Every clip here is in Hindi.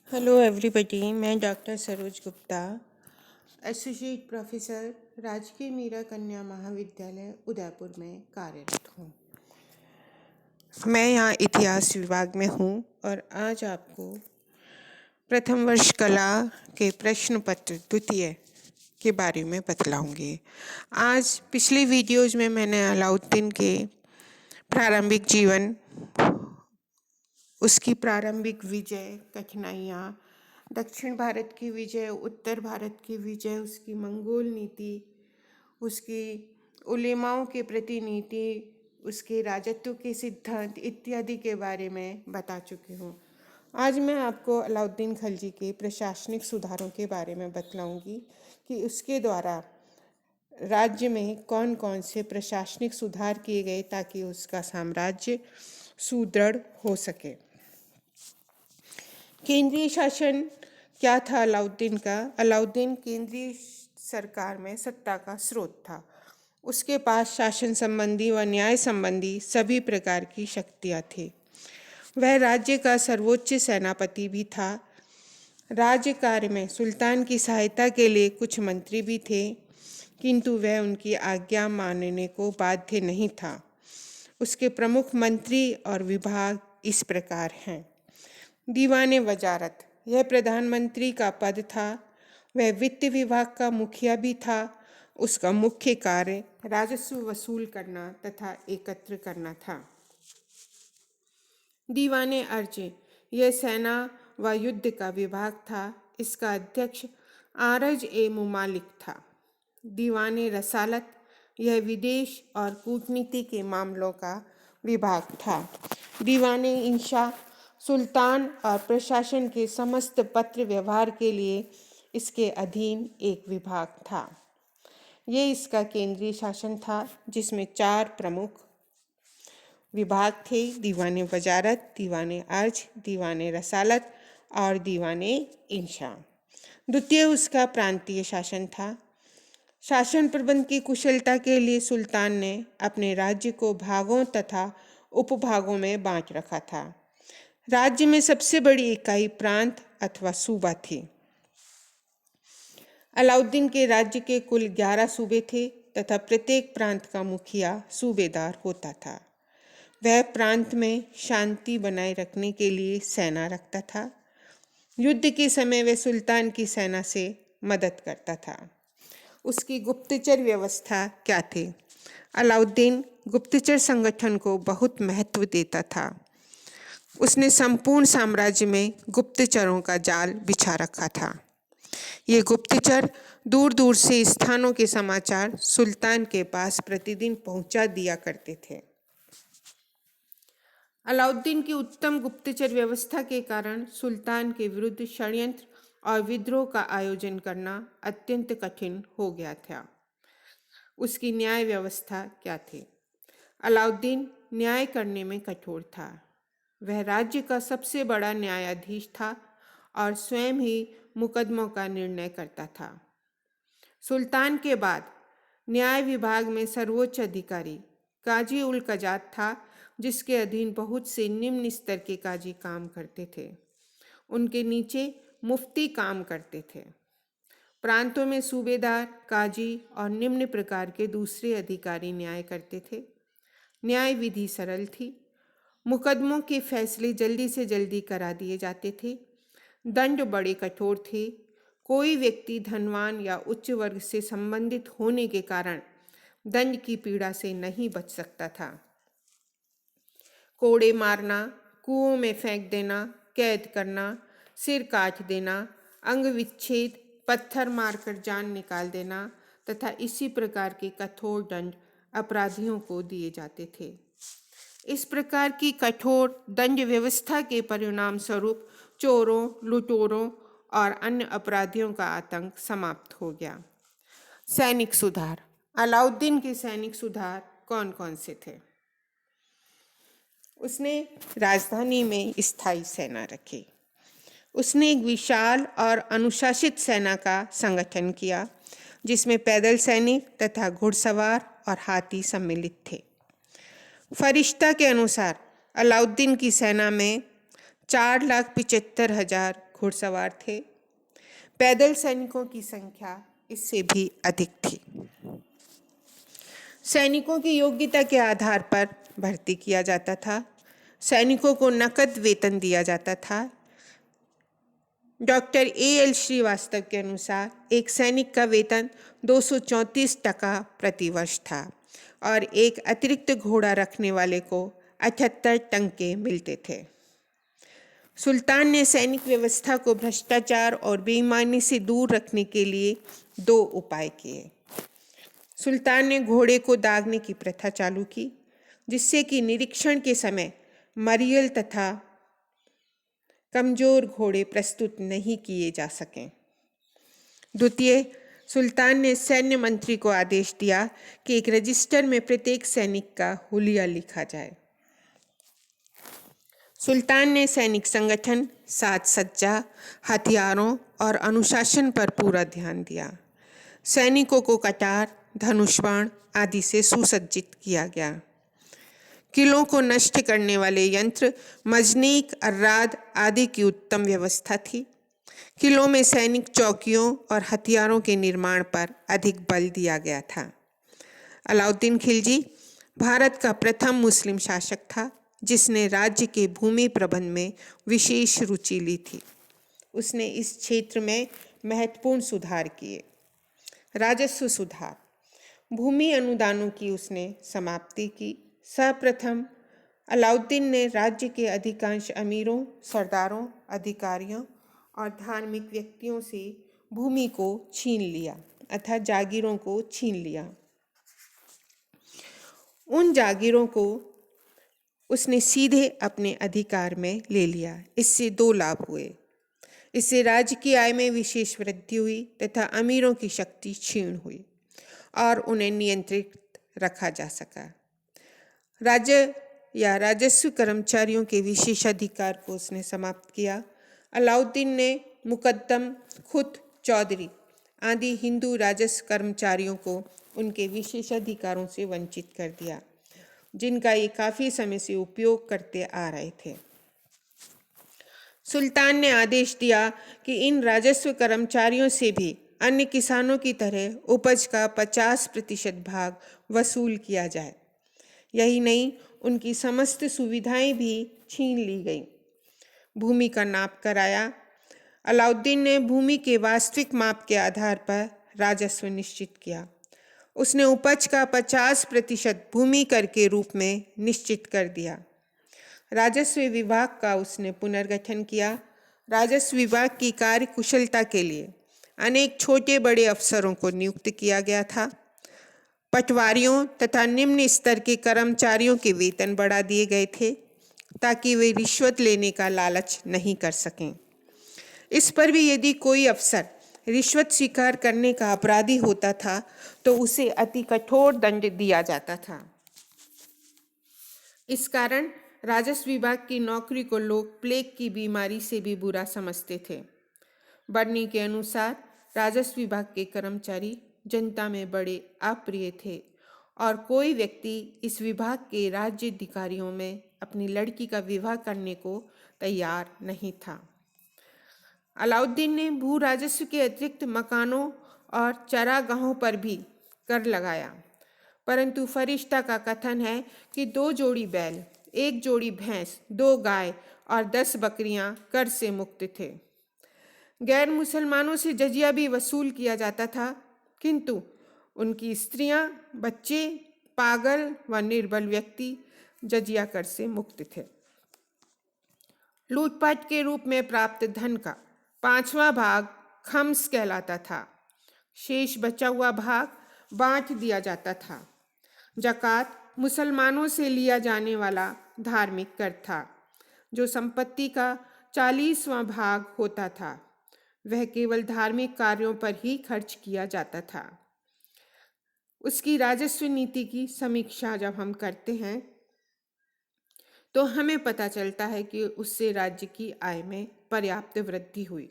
हेलो एवरीबॉडी, मैं doctor Saroj Gupta, associate professor, राजकीय मीरा कन्या महाविद्यालय उदयपुर में कार्यरत हूँ। मैं यहाँ इतिहास विभाग में हूँ और आज आपको प्रथम वर्ष कला के प्रश्न पत्र द्वितीय के बारे में बतलाऊँगी। आज पिछली वीडियोज़ में मैंने अलाउद्दीन के प्रारंभिक जीवन, उसकी प्रारंभिक विजय, कठिनाइयाँ, दक्षिण भारत की विजय, उत्तर भारत की विजय, उसकी मंगोल नीति, उसकी उलेमाओं के प्रति नीति, उसके राजत्व के सिद्धांत इत्यादि के बारे में बता चुकी हूँ। आज मैं आपको अलाउद्दीन खिलजी के प्रशासनिक सुधारों के बारे में बतलाऊंगी कि उसके द्वारा राज्य में कौन कौन से प्रशासनिक सुधार किए गए ताकि उसका साम्राज्य सुदृढ़ हो सके। केंद्रीय शासन क्या था अलाउद्दीन का? अलाउद्दीन केंद्रीय सरकार में सत्ता का स्रोत था। उसके पास शासन संबंधी व न्याय संबंधी सभी प्रकार की शक्तियाँ थी। वह राज्य का सर्वोच्च सेनापति भी था। राज्य कार्य में सुल्तान की सहायता के लिए कुछ मंत्री भी थे, किंतु वह उनकी आज्ञा मानने को बाध्य नहीं था। उसके प्रमुख मंत्री और विभाग इस प्रकार हैं। दीवाने वजारत, यह प्रधानमंत्री का पद था। वह वित्त विभाग का मुखिया भी था। उसका मुख्य कार्य राजस्व वसूल करना तथा एकत्र करना था। दीवाने अर्ज, यह सेना व युद्ध का विभाग था। इसका अध्यक्ष आरज ए मुमालिक था। दीवाने रसालत, यह विदेश और कूटनीति के मामलों का विभाग था। दीवाने इंशा, सुल्तान और प्रशासन के समस्त पत्र व्यवहार के लिए इसके अधीन एक विभाग था। ये इसका केंद्रीय शासन था, जिसमें 4 प्रमुख विभाग थे: दीवाने वजारत, दीवाने अर्ज, दीवाने रसालत और दीवाने इंशा। द्वितीय उसका प्रांतीय शासन था। शासन प्रबंध की कुशलता के लिए सुल्तान ने अपने राज्य को भागों तथा उपभागों में बांट रखा था। राज्य में सबसे बड़ी इकाई प्रांत अथवा सूबा थी। अलाउद्दीन के राज्य के कुल 11 सूबे थे तथा प्रत्येक प्रांत का मुखिया सूबेदार होता था। वह प्रांत में शांति बनाए रखने के लिए सेना रखता था। युद्ध के समय वह सुल्तान की सेना से मदद करता था। उसकी गुप्तचर व्यवस्था क्या थी? अलाउद्दीन गुप्तचर संगठन को बहुत महत्व देता था। उसने संपूर्ण साम्राज्य में गुप्तचरों का जाल बिछा रखा था। ये गुप्तचर दूर दूर से स्थानों के समाचार सुल्तान के पास प्रतिदिन पहुंचा दिया करते थे। अलाउद्दीन की उत्तम गुप्तचर व्यवस्था के कारण सुल्तान के विरुद्ध षड्यंत्र और विद्रोह का आयोजन करना अत्यंत कठिन हो गया था। उसकी न्याय व्यवस्था क्या थी? अलाउद्दीन न्याय करने में कठोर था। वह राज्य का सबसे बड़ा न्यायाधीश था और स्वयं ही मुकदमों का निर्णय करता था। सुल्तान के बाद न्याय विभाग में सर्वोच्च अधिकारी काजी उल कजात था, जिसके अधीन बहुत से निम्न स्तर के काजी काम करते थे। उनके नीचे मुफ्ती काम करते थे। प्रांतों में सूबेदार, काजी और निम्न प्रकार के दूसरे अधिकारी न्याय करते थे। न्याय विधि सरल थी। मुकदमों के फैसले जल्दी से जल्दी करा दिए जाते थे। दंड बड़े कठोर थे। कोई व्यक्ति धनवान या उच्च वर्ग से संबंधित होने के कारण दंड की पीड़ा से नहीं बच सकता था। कोड़े मारना, कुओं में फेंक देना, कैद करना, सिर काट देना, अंग विच्छेद, पत्थर मारकर जान निकाल देना तथा इसी प्रकार के कठोर दंड अपराधियों को दिए जाते थे। इस प्रकार की कठोर दंड व्यवस्था के परिणाम स्वरूप चोरों, लुटेरों और अन्य अपराधियों का आतंक समाप्त हो गया। सैनिक सुधार। अलाउद्दीन के सैनिक सुधार कौन कौन से थे? उसने राजधानी में स्थायी सेना रखी। उसने एक विशाल और अनुशासित सेना का संगठन किया, जिसमें पैदल सैनिक तथा घुड़सवार और हाथी सम्मिलित थे। फरिश्ता के अनुसार अलाउद्दीन की सेना में 4,75,000 घुड़सवार थे। पैदल सैनिकों की संख्या इससे भी अधिक थी। सैनिकों की योग्यता के आधार पर भर्ती किया जाता था। सैनिकों को नकद वेतन दिया जाता था। Doctor A.L. श्रीवास्तव के अनुसार एक सैनिक का वेतन 234 टका प्रतिवर्ष था और एक अतिरिक्त घोड़ा रखने वाले को 78 टंके मिलते थे। सुल्तान ने सैनिक व्यवस्था को भ्रष्टाचार और बेईमानी से दूर रखने के लिए 2 उपाय किए। सुल्तान ने घोड़े को दागने की प्रथा चालू की, जिससे कि निरीक्षण के समय मरियल तथा कमजोर घोड़े प्रस्तुत नहीं किए जा सकें। द्वितीय, सुल्तान ने सैन्य मंत्री को आदेश दिया कि एक रजिस्टर में प्रत्येक सैनिक का हुलिया लिखा जाए। सुल्तान ने सैनिक संगठन, साज सज्जा, हथियारों और अनुशासन पर पूरा ध्यान दिया। सैनिकों को कटार, धनुष बाण आदि से सुसज्जित किया गया। किलों को नष्ट करने वाले यंत्र, मजनीक, अर्राद आदि की उत्तम व्यवस्था थी। किलों में सैनिक चौकियों और हथियारों के निर्माण पर अधिक बल दिया गया था। अलाउद्दीन खिलजी भारत का प्रथम मुस्लिम शासक था जिसने राज्य के भूमि प्रबंध में विशेष रुचि ली थी। उसने इस क्षेत्र में महत्वपूर्ण सुधार किए। राजस्व सुधार, भूमि अनुदानों की उसने समाप्ति की। सर्वप्रथम अलाउद्दीन ने राज्य के अधिकांश अमीरों, सरदारों, अधिकारियों और धार्मिक व्यक्तियों से भूमि को छीन लिया अर्थात जागीरों को छीन लिया। उन जागीरों को उसने सीधे अपने अधिकार में ले लिया। इससे 2 लाभ हुए। इससे राज्य की आय में विशेष वृद्धि हुई तथा अमीरों की शक्ति क्षीण हुई और उन्हें नियंत्रित रखा जा सका। राज्य या राजस्व कर्मचारियों के विशेषाधिकार को उसने समाप्त किया। अलाउद्दीन ने मुकद्दम, खुद, चौधरी आदि हिंदू राजस्व कर्मचारियों को उनके विशेषाधिकारों से वंचित कर दिया, जिनका ये काफ़ी समय से उपयोग करते आ रहे थे। सुल्तान ने आदेश दिया कि इन राजस्व कर्मचारियों से भी अन्य किसानों की तरह उपज का 50% भाग वसूल किया जाए। यही नहीं, उनकी समस्त सुविधाएं भी छीन ली गईं। भूमि का नाप कराया। अलाउद्दीन ने भूमि के वास्तविक माप के आधार पर राजस्व निश्चित किया। उसने उपज का 50% भूमि कर के रूप में निश्चित कर दिया। राजस्व विभाग का उसने पुनर्गठन किया। राजस्व विभाग की कार्य कुशलता के लिए अनेक छोटे बड़े अफसरों को नियुक्त किया गया था। पटवारियों तथा निम्न स्तर के कर्मचारियों के वेतन बढ़ा दिए गए थे ताकि वे रिश्वत लेने का लालच नहीं कर सकें। इस पर भी यदि कोई अफसर रिश्वत स्वीकार करने का अपराधी होता था तो उसे अति कठोर दंड दिया जाता था। इस कारण राजस्व विभाग की नौकरी को लोग प्लेग की बीमारी से भी बुरा समझते थे। बर्नी के अनुसार राजस्व विभाग के कर्मचारी जनता में बड़े अप्रिय थे और कोई व्यक्ति इस विभाग के राज्य अधिकारियों में अपनी लड़की का विवाह करने को तैयार नहीं था। अलाउद्दीन ने भू राजस्व के अतिरिक्त मकानों और चरागाहों पर भी कर लगाया, परंतु फरिश्ता का कथन है कि 2 जोड़ी बैल, 1 जोड़ी भैंस, 2 गाय और 10 बकरियां कर से मुक्त थे। गैर मुसलमानों से जजिया भी वसूल किया जाता था, किंतु उनकी स्त्रियां, बच्चे, पागल व निर्बल व्यक्ति जजिया कर से मुक्त थे। लूटपाट के रूप में प्राप्त धन का 5वां भाग खम्स कहलाता था। शेष बचा हुआ भाग बांट दिया जाता था। ज़कात मुसलमानों से लिया जाने वाला धार्मिक कर था, जो संपत्ति का 40वां भाग होता था। वह केवल धार्मिक कार्यों पर ही खर्च किया जाता था। उसकी राजस्व नीति की समीक्षा जब हम करते हैं तो हमें पता चलता है कि उससे राज्य की आय में पर्याप्त वृद्धि हुई।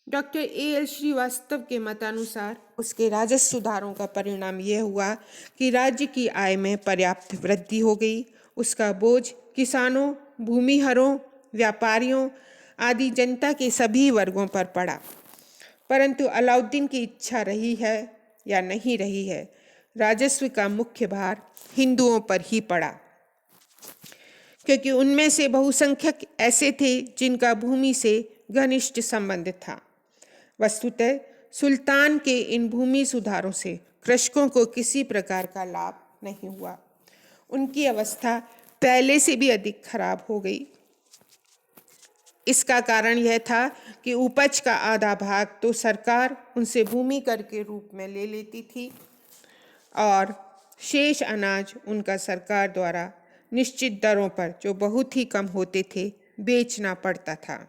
Doctor A.L. श्रीवास्तव के मतानुसार उसके राजस्व सुधारों का परिणाम यह हुआ कि राज्य की आय में पर्याप्त वृद्धि हो गई। उसका बोझ किसानों, भूमिहरों, व्यापारियों, आदि जनता के सभी वर्गों पर पड़ा। परंतु अलाउद्दीन की इच्छा रही है या नहीं रही है, राजस्व का मुख्य भार हिंदुओं पर ही पड़ा, क्योंकि उनमें से बहुसंख्यक ऐसे थे जिनका भूमि से घनिष्ठ संबंध था। वस्तुतः सुल्तान के इन भूमि सुधारों से कृषकों को किसी प्रकार का लाभ नहीं हुआ। उनकी अवस्था पहले से भी अधिक खराब हो गई। इसका कारण यह था कि उपज का आधा भाग तो सरकार उनसे भूमि कर के रूप में ले लेती थी और शेष अनाज उनका सरकार द्वारा निश्चित दरों पर, जो बहुत ही कम होते थे, बेचना पड़ता था।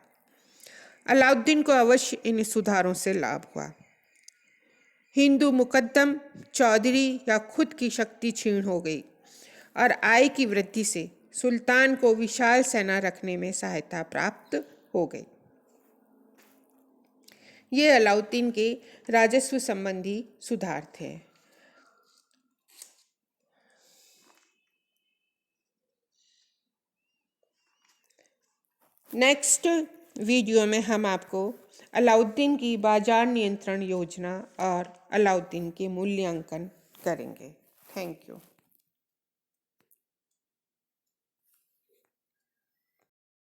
अलाउद्दीन को अवश्य इन सुधारों से लाभ हुआ। हिंदू मुकद्दम, चौधरी या खुद की शक्ति क्षीण हो गई और आय की वृद्धि से सुल्तान को विशाल सेना रखने में सहायता प्राप्त हो गई। ये अलाउद्दीन के राजस्व संबंधी सुधार थे। नेक्स्ट वीडियो में हम आपको अलाउद्दीन की बाजार नियंत्रण योजना और अलाउद्दीन के मूल्यांकन करेंगे। Thank you.